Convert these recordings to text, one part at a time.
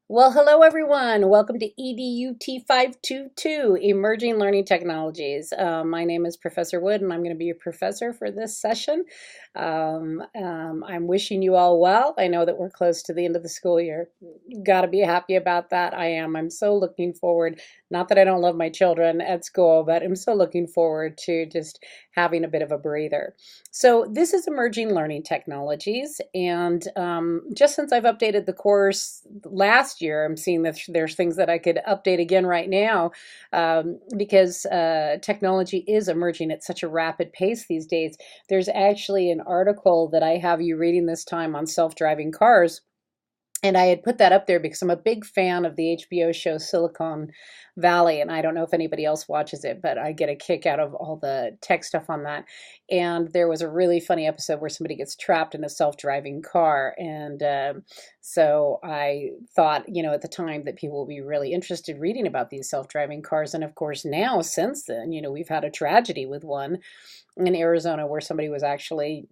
Well, hello everyone. Welcome to EDUT 522, Emerging Learning Technologies. My name is Professor Wood, and I'm going to be your professor for this session. I'm wishing you all well. I know that we're close to the end of the school year. Got to be happy about that. I am. I'm so looking forward. Not that I don't love my children at school, but I'm so looking forward to just having a bit of a breather. So this is Emerging Learning Technologies, and just since I've updated the course last year, I'm seeing that there's things that I could update again right now because technology is emerging at such a rapid pace these days. There's actually an article that I have you reading this time on self-driving cars, and I had put that up there because I'm a big fan of the HBO show Silicon Valley. And I don't know if anybody else watches it, but I get a kick out of all the tech stuff on that. And there was a really funny episode where somebody gets trapped in a self-driving car. And so I thought, at the time that people will be really interested reading about these self-driving cars. And of course, now, since then, we've had a tragedy with one in Arizona where somebody was actually,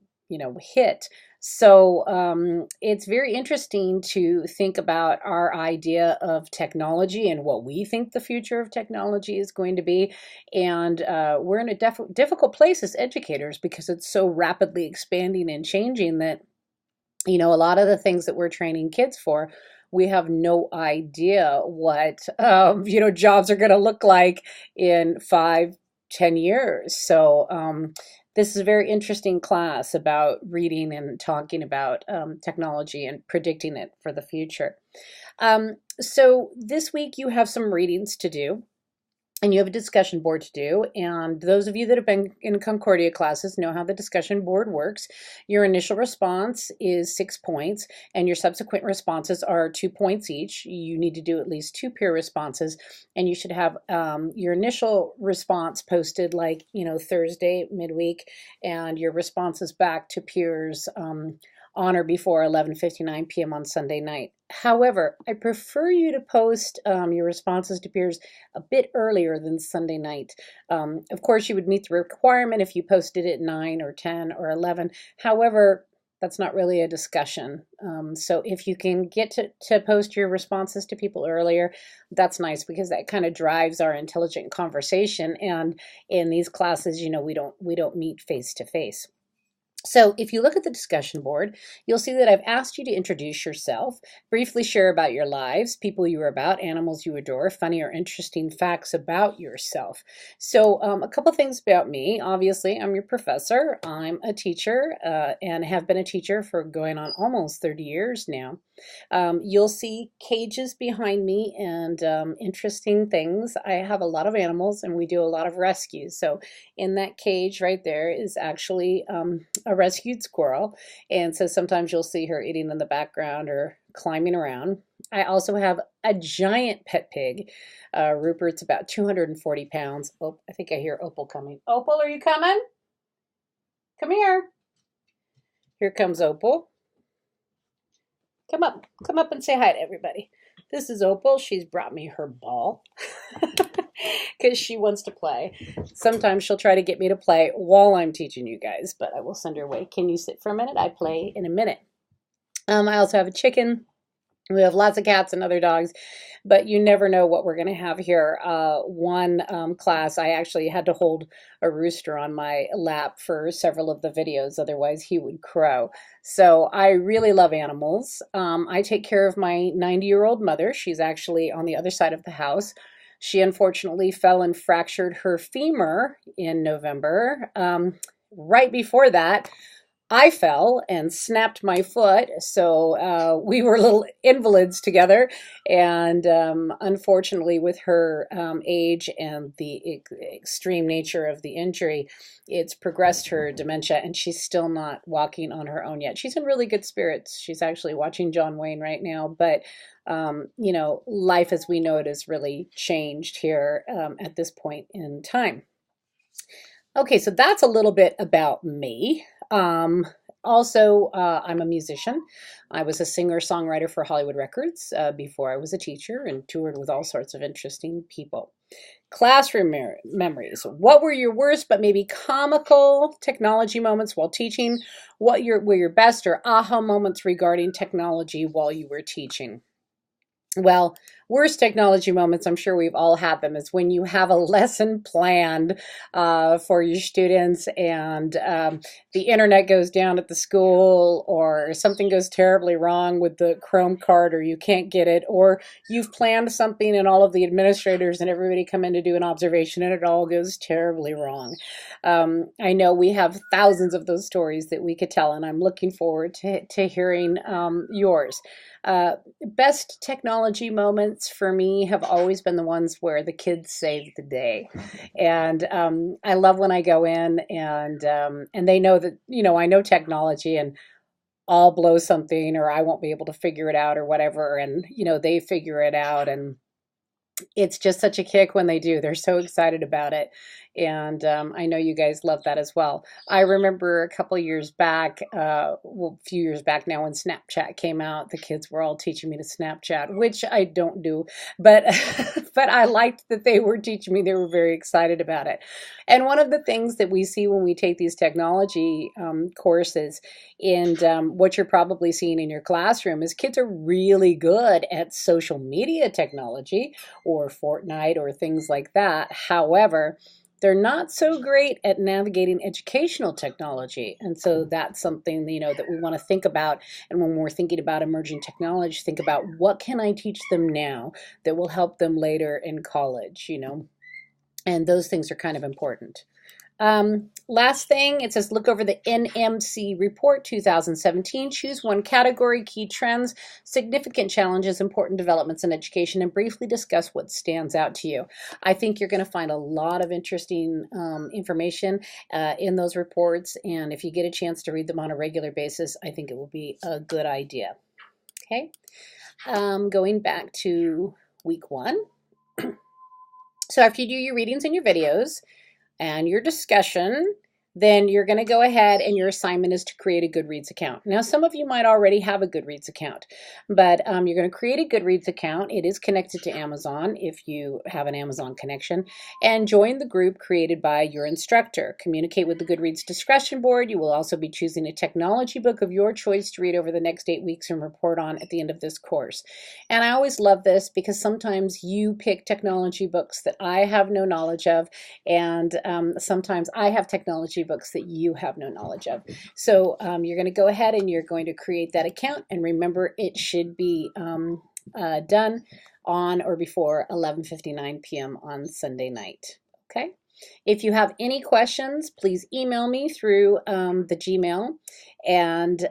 hit. So it's very interesting to think about our idea of technology and what we think the future of technology is going to be. And we're in a difficult place as educators because it's so rapidly expanding and changing that, a lot of the things that we're training kids for, we have no idea what, jobs are going to look like in 5, 10 years. So this is a very interesting class about reading and talking about technology and predicting it for the future. So this week you have some readings to do. And you have a discussion board to do. And those of you that have been in Concordia classes know how the discussion board works. Your initial response is 6 points, and your subsequent responses are 2 points each. You need to do at least 2 peer responses, and you should have your initial response posted like, Thursday midweek, and your responses back to peers on or before 11:59 p.m. on Sunday night. However, I prefer you to post your responses to peers a bit earlier than Sunday night. Of course, you would meet the requirement if you posted at 9 or 10 or 11. However, that's not really a discussion. So if you can get to post your responses to people earlier, that's nice because that kind of drives our intelligent conversation. And in these classes, we don't meet face to face. So if you look at the discussion board, you'll see that I've asked you to introduce yourself, briefly share about your lives, people you are about, animals you adore, funny or interesting facts about yourself. So a couple things about me. Obviously, I'm your professor. I'm a teacher and have been a teacher for going on almost 30 years now. You'll see cages behind me and interesting things. I have a lot of animals and we do a lot of rescues. So in that cage right there is actually a rescued squirrel. And so sometimes you'll see her eating in the background or climbing around. I also have a giant pet pig. Rupert's about 240 pounds. Oh, I think I hear Opal coming. Opal, are you coming? Come here. Here comes Opal. Come up and say hi to everybody. This is Opal. She's brought me her ball because she wants to play. Sometimes she'll try to get me to play while I'm teaching you guys, but I will send her away. Can you sit for a minute? I play in a minute. I also have a chicken. We have lots of cats and other dogs, but you never know what we're going to have here. One class, I actually had to hold a rooster on my lap for several of the videos, otherwise he would crow. So I really love animals. I take care of my 90-year-old mother. She's actually on the other side of the house. She unfortunately fell and fractured her femur in November. Right before that, I fell and snapped my foot, so we were little invalids together. And unfortunately, with her age and the extreme nature of the injury, it's progressed her dementia, and she's still not walking on her own yet. She's in really good spirits. She's actually watching John Wayne right now, but life as we know it has really changed here at this point in time. Okay, so that's a little bit about me. Also, I'm a musician. I was a singer-songwriter for Hollywood Records before I was a teacher and toured with all sorts of interesting people. Classroom memories. What were your worst but maybe comical technology moments while teaching? What were your best or aha moments regarding technology while you were teaching? Well, worst technology moments, I'm sure we've all had them, is when you have a lesson planned for your students and the internet goes down at the school, or something goes terribly wrong with the Chrome card, or you can't get it, or you've planned something and all of the administrators and everybody come in to do an observation and it all goes terribly wrong. I know we have thousands of those stories that we could tell, and I'm looking forward to hearing yours. Best technology moments for me have always been the ones where the kids saved the day, and I love when I go in and they know that I know technology and I'll blow something or I won't be able to figure it out or whatever, and they figure it out, and it's just such a kick when they do. They're so excited about it. And I know you guys love that as well. I remember a couple years back, well, a few years back now, when Snapchat came out, the kids were all teaching me to Snapchat, which I don't do, but but I liked that they were teaching me. They were very excited about it. And one of the things that we see when we take these technology courses, and what you're probably seeing in your classroom, is kids are really good at social media technology or Fortnite or things like that. However, they're not so great at navigating educational technology. And so that's something, that we want to think about. And when we're thinking about emerging technology, think about what can I teach them now that will help them later in college. And those things are kind of important. Last thing, it says look over the NMC report 2017, choose one category, key trends, significant challenges, important developments in education, and briefly discuss what stands out to you. I think you're going to find a lot of interesting information in those reports, and if you get a chance to read them on a regular basis, I think it will be a good idea. Okay, going back to week 1. So after you do your readings and your videos, and your discussion, then you're going to go ahead and your assignment is to create a Goodreads account. Now, some of you might already have a Goodreads account, but you're going to create a Goodreads account. It is connected to Amazon if you have an Amazon connection, and join the group created by your instructor. Communicate with the Goodreads discussion board. You will also be choosing a technology book of your choice to read over the next 8 weeks and report on at the end of this course. And I always love this because sometimes you pick technology books that I have no knowledge of, and sometimes I have technology books that you have no knowledge of. So you're going to go ahead and you're going to create that account, and remember it should be done on or before 11:59 p.m. on Sunday night. Okay. If you have any questions, please email me through the Gmail, and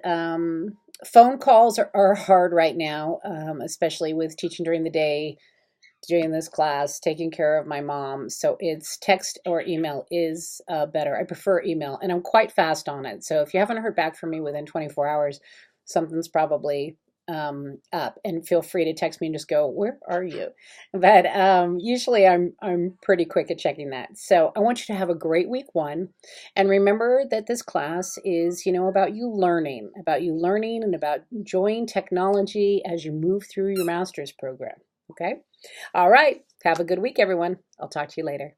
phone calls are hard right now, especially with teaching during the day, doing this class, taking care of my mom. So it's text or email is better. I prefer email, and I'm quite fast on it. So if you haven't heard back from me within 24 hours, something's probably up. And feel free to text me and just go, "Where are you?" But usually I'm pretty quick at checking that. So I want you to have a great week 1, and remember that this class is about you learning, and about enjoying technology as you move through your master's program. Okay. All right. Have a good week, everyone. I'll talk to you later.